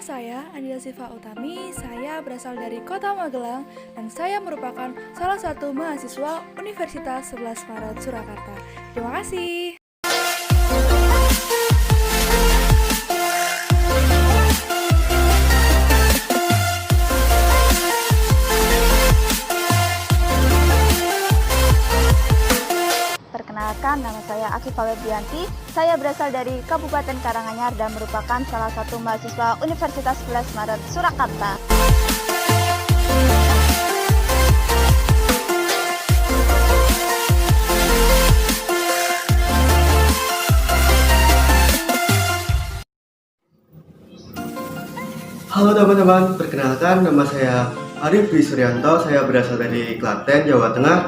saya Adila Siva Utami, saya berasal dari Kota Magelang dan saya merupakan salah satu mahasiswa Universitas 11 Maret Surakarta. Terima kasih. Perkenalkan, nama saya Akifah Webianti. Saya berasal dari Kabupaten Karanganyar dan merupakan salah satu mahasiswa Universitas 11 Maret Surakarta. Halo teman-teman, perkenalkan nama saya Arif Dwi Suryanto, saya berasal dari Klaten, Jawa Tengah.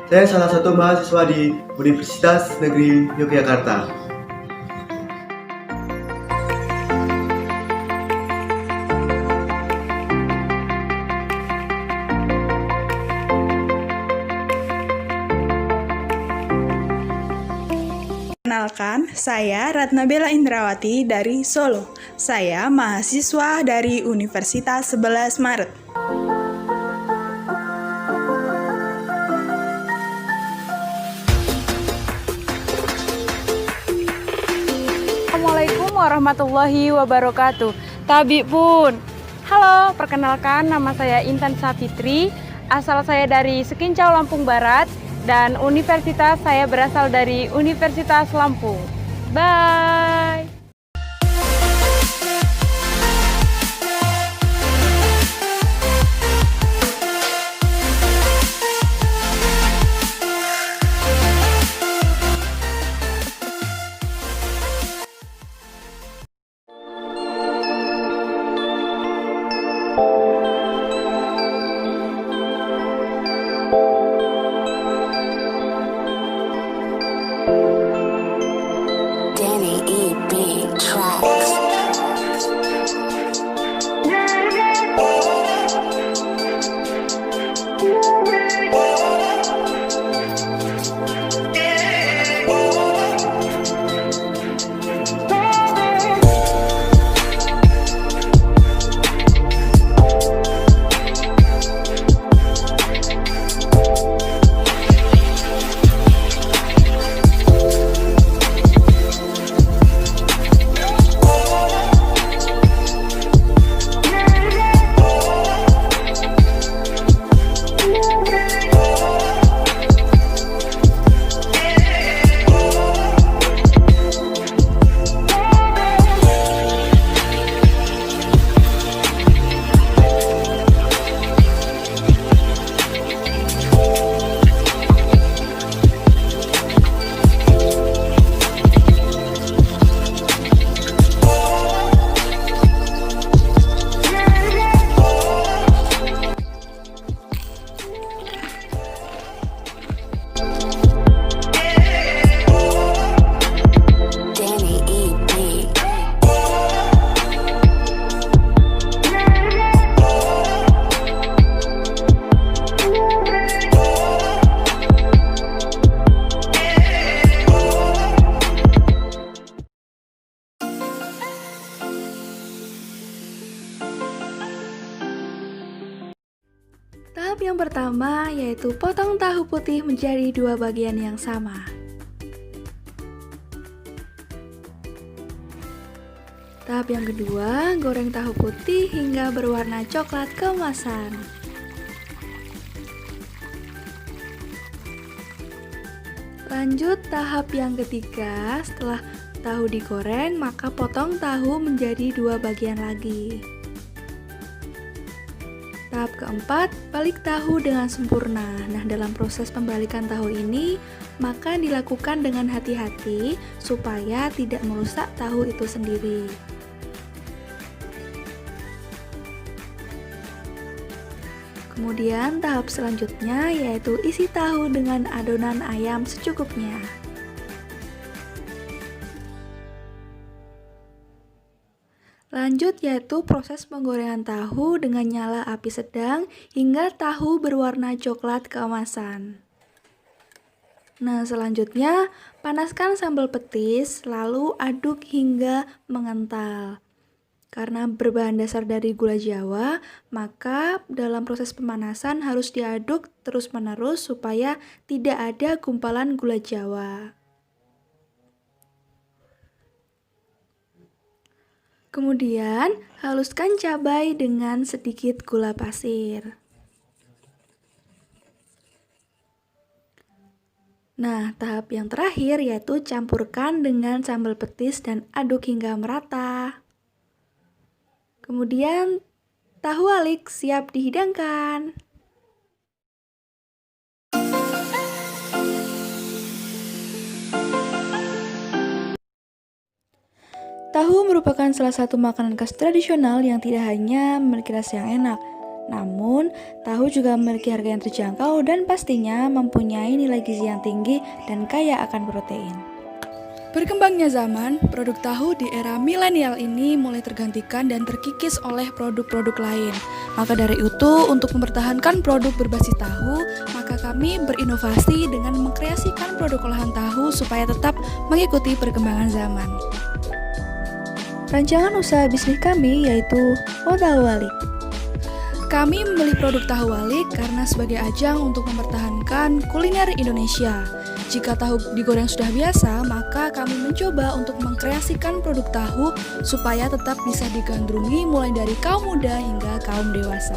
Saya salah satu mahasiswa di Universitas Negeri Yogyakarta. Perkenalkan, saya Ratnabela Indrawati dari Solo. Saya mahasiswa dari Universitas 11 Maret. Assalamualaikum warahmatullahi wabarakatuh. Tabi pun. Halo, perkenalkan nama saya Intan Sapitri. Asal saya dari Sekincau, Lampung Barat. Dan universitas saya berasal dari Universitas Lampung. Bye. Danny E.B. Tracks. Danny E.B. Tahap yang pertama yaitu potong tahu putih menjadi dua bagian yang sama. Tahap yang kedua, goreng tahu putih hingga berwarna coklat keemasan. Lanjut tahap yang ketiga, setelah tahu digoreng, maka potong tahu menjadi dua bagian lagi. Tahap keempat, balik tahu dengan sempurna. Nah, dalam proses pembalikan tahu ini, maka dilakukan dengan hati-hati supaya tidak merusak tahu itu sendiri. Kemudian tahap selanjutnya yaitu isi tahu dengan adonan ayam secukupnya. Lanjut yaitu proses penggorengan tahu dengan nyala api sedang hingga tahu berwarna coklat keemasan. Nah, selanjutnya panaskan sambal petis lalu aduk hingga mengental. Karena berbahan dasar dari gula Jawa, maka dalam proses pemanasan harus diaduk terus-menerus supaya tidak ada gumpalan gula Jawa. Kemudian, haluskan cabai dengan sedikit gula pasir. Nah, tahap yang terakhir yaitu campurkan dengan sambal petis dan aduk hingga merata. Kemudian, tahu walik siap dihidangkan. Tahu merupakan salah satu makanan khas tradisional yang tidak hanya memiliki rasa yang enak, namun tahu juga memiliki harga yang terjangkau dan pastinya mempunyai nilai gizi yang tinggi dan kaya akan protein. Berkembangnya zaman, produk tahu di era milenial ini mulai tergantikan dan terkikis oleh produk-produk lain. Maka dari itu, untuk mempertahankan produk berbasis tahu, maka kami berinovasi dengan mengkreasikan produk olahan tahu supaya tetap mengikuti perkembangan zaman. Rancangan usaha bisnis kami yaitu Tahu Walik. Kami memilih produk tahu walik karena sebagai ajang untuk mempertahankan kuliner Indonesia. Jika tahu digoreng sudah biasa, maka kami mencoba untuk mengkreasikan produk tahu supaya tetap bisa digandrungi mulai dari kaum muda hingga kaum dewasa.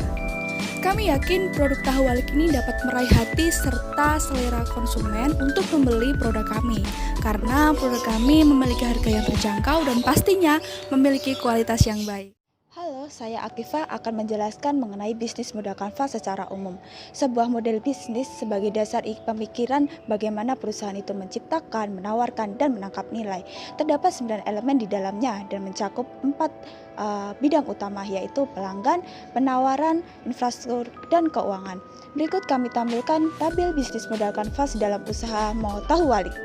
Kami yakin produk tahu walik ini dapat meraih hati serta selera konsumen untuk membeli produk kami. Karena produk kami memiliki harga yang terjangkau dan pastinya memiliki kualitas yang baik. Halo, saya Akifah akan menjelaskan mengenai bisnis modal kanva secara umum. Sebuah model bisnis sebagai dasar pemikiran bagaimana perusahaan itu menciptakan, menawarkan, dan menangkap nilai. Terdapat 9 elemen di dalamnya dan mencakup 4 bidang utama yaitu pelanggan, penawaran, infrastruktur, dan keuangan. Berikut kami tampilkan tabel bisnis modal kanva dalam usaha Mau Tahu Walik.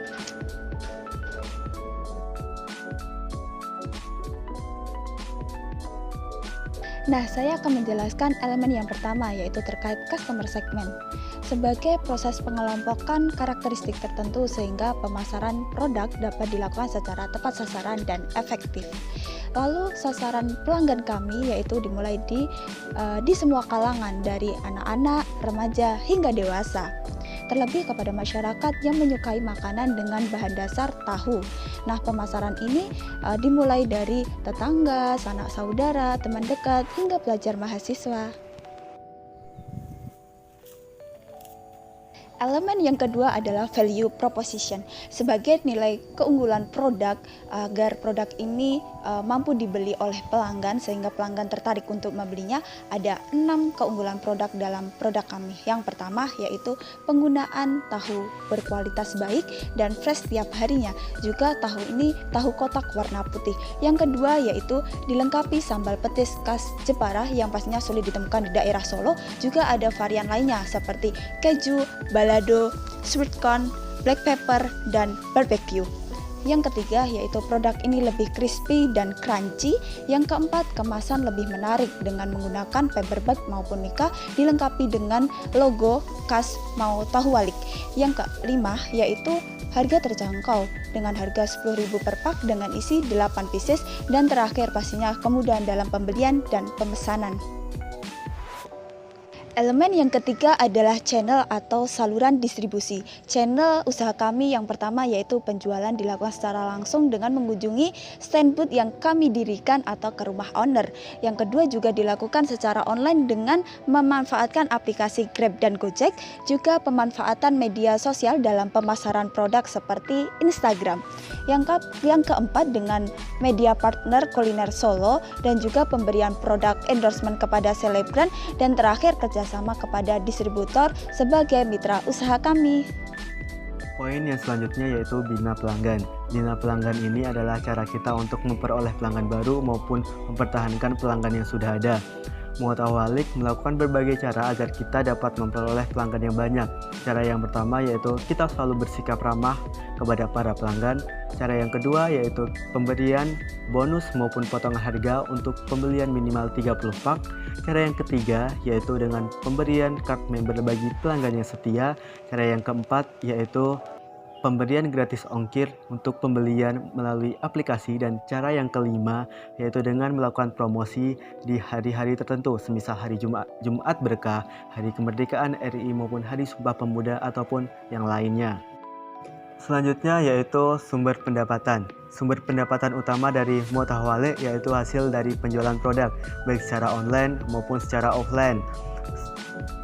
Nah, saya akan menjelaskan elemen yang pertama yaitu terkait customer segment. Sebagai proses pengelompokan karakteristik tertentu sehingga pemasaran produk dapat dilakukan secara tepat sasaran dan efektif. Lalu sasaran pelanggan kami yaitu dimulai di semua kalangan dari anak-anak, remaja hingga dewasa. Terlebih kepada masyarakat yang menyukai makanan dengan bahan dasar tahu. Nah, pemasaran ini dimulai dari tetangga, sanak saudara, teman dekat, hingga pelajar mahasiswa. Elemen yang kedua adalah value proposition sebagai nilai keunggulan produk agar produk ini mampu dibeli oleh pelanggan sehingga pelanggan tertarik untuk membelinya. Ada 6 keunggulan produk dalam produk kami. Yang pertama yaitu penggunaan tahu berkualitas baik dan fresh setiap harinya. Juga tahu ini tahu kotak warna putih. Yang kedua yaitu dilengkapi sambal petis khas Jepara yang pastinya sulit ditemukan di daerah Solo. Juga ada varian lainnya seperti keju, balado, sweet corn, black pepper, dan barbecue. Yang ketiga yaitu produk ini lebih crispy dan crunchy. Yang keempat, kemasan lebih menarik dengan menggunakan paper bag maupun mika dilengkapi dengan logo khas Mau Tahu Walik. Yang kelima yaitu harga terjangkau dengan harga 10.000 per pak dengan isi 8 pieces. Dan terakhir pastinya kemudahan dalam pembelian dan pemesanan. Elemen yang ketiga adalah channel atau saluran distribusi. Channel usaha kami yang pertama yaitu penjualan dilakukan secara langsung dengan mengunjungi stand booth yang kami dirikan atau ke rumah owner. Yang kedua juga dilakukan secara online dengan memanfaatkan aplikasi Grab dan Gojek, juga pemanfaatan media sosial dalam pemasaran produk seperti Instagram. Yang keempat dengan media partner kuliner Solo dan juga pemberian produk endorsement kepada selebgram, dan terakhir kerjasama kepada distributor sebagai mitra usaha kami. Poin yang selanjutnya yaitu bina pelanggan. Bina pelanggan ini adalah cara kita untuk memperoleh pelanggan baru maupun mempertahankan pelanggan yang sudah ada. Mau Tahu Walik melakukan berbagai cara agar kita dapat memperoleh pelanggan yang banyak. Cara yang pertama yaitu kita selalu bersikap ramah kepada para pelanggan. Cara yang kedua yaitu pemberian bonus maupun potongan harga untuk pembelian minimal 30 pak. Cara yang ketiga yaitu dengan pemberian card member bagi pelanggan yang setia. Cara yang keempat yaitu pemberian gratis ongkir untuk pembelian melalui aplikasi, dan cara yang kelima yaitu dengan melakukan promosi di hari-hari tertentu, semisal hari Jumat Berkah, Hari Kemerdekaan RI maupun Hari Sumpah Pemuda ataupun yang lainnya. Selanjutnya yaitu sumber pendapatan. Sumber pendapatan utama dari Motahwalik yaitu hasil dari penjualan produk, baik secara online maupun secara offline.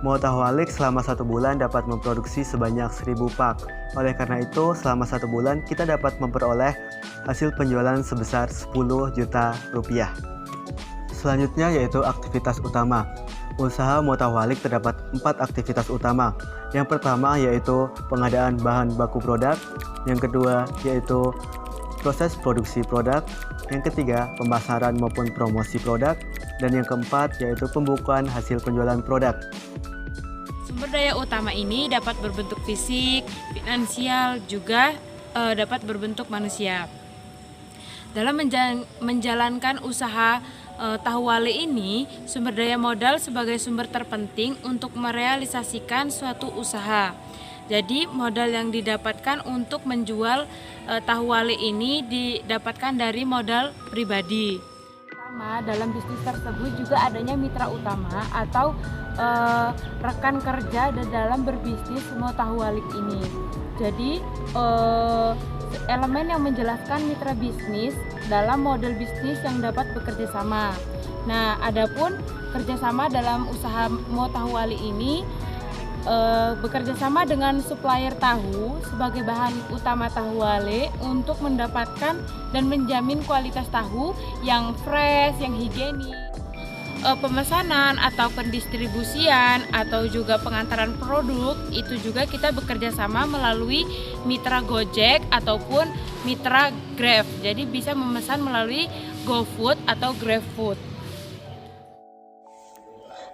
Motahwalik selama 1 bulan dapat memproduksi sebanyak 1000 pak. Oleh karena itu, selama 1 bulan kita dapat memperoleh hasil penjualan sebesar 10 juta rupiah. Selanjutnya yaitu aktivitas utama. Usaha Motahwalik terdapat 4 aktivitas utama. Yang pertama yaitu pengadaan bahan baku produk, yang kedua yaitu proses produksi produk, yang ketiga pemasaran maupun promosi produk, dan yang keempat yaitu pembukuan hasil penjualan produk. Sumber daya utama ini dapat berbentuk fisik, finansial, juga dapat berbentuk manusia. Dalam menjalankan usaha tahu wali ini, sumber daya modal sebagai sumber terpenting untuk merealisasikan suatu usaha. Jadi modal yang didapatkan untuk menjual tahu wali ini didapatkan dari modal pribadi. Sama dalam bisnis tersebut juga adanya mitra utama atau rekan kerja dalam berbisnis Motahwalik ini. Jadi elemen yang menjelaskan mitra bisnis dalam model bisnis yang dapat bekerja sama. Nah, adapun kerjasama dalam usaha Motahwalik ini bekerja sama dengan supplier tahu sebagai bahan utama tahu wale untuk mendapatkan dan menjamin kualitas tahu yang fresh, yang higienis. Pemesanan atau pendistribusian atau juga pengantaran produk itu juga kita bekerja sama melalui mitra Gojek ataupun mitra Grab. Jadi bisa memesan melalui GoFood atau GrabFood.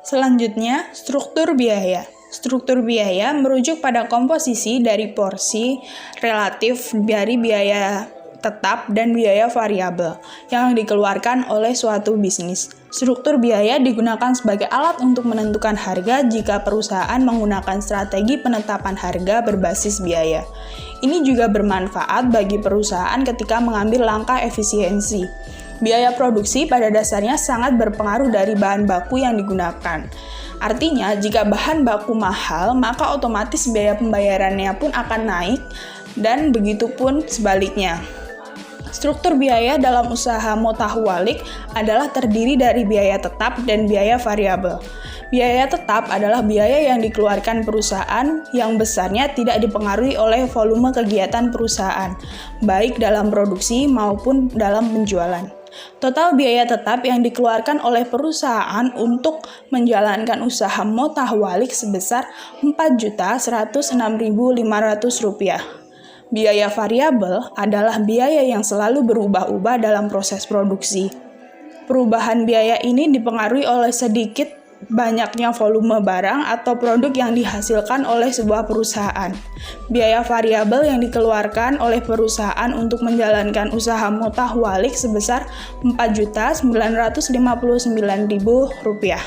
Selanjutnya, struktur biaya. Struktur biaya merujuk pada komposisi dari porsi relatif dari biaya tetap dan biaya variabel yang dikeluarkan oleh suatu bisnis. Struktur biaya digunakan sebagai alat untuk menentukan harga jika perusahaan menggunakan strategi penetapan harga berbasis biaya. Ini juga bermanfaat bagi perusahaan ketika mengambil langkah efisiensi. Biaya produksi pada dasarnya sangat berpengaruh dari bahan baku yang digunakan. Artinya, jika bahan baku mahal, maka otomatis biaya pembayarannya pun akan naik, dan begitu pun sebaliknya. Struktur biaya dalam usaha Motahwalik adalah terdiri dari biaya tetap dan biaya variabel. Biaya tetap adalah biaya yang dikeluarkan perusahaan yang besarnya tidak dipengaruhi oleh volume kegiatan perusahaan, baik dalam produksi maupun dalam penjualan. Total biaya tetap yang dikeluarkan oleh perusahaan untuk menjalankan usaha Motahwalik sebesar Rp4.106.500. Biaya variabel adalah biaya yang selalu berubah-ubah dalam proses produksi. Perubahan biaya ini dipengaruhi oleh sedikit banyaknya volume barang atau produk yang dihasilkan oleh sebuah perusahaan. Biaya variabel yang dikeluarkan oleh perusahaan untuk menjalankan usaha Motahwalik sebesar Rp4.959.000.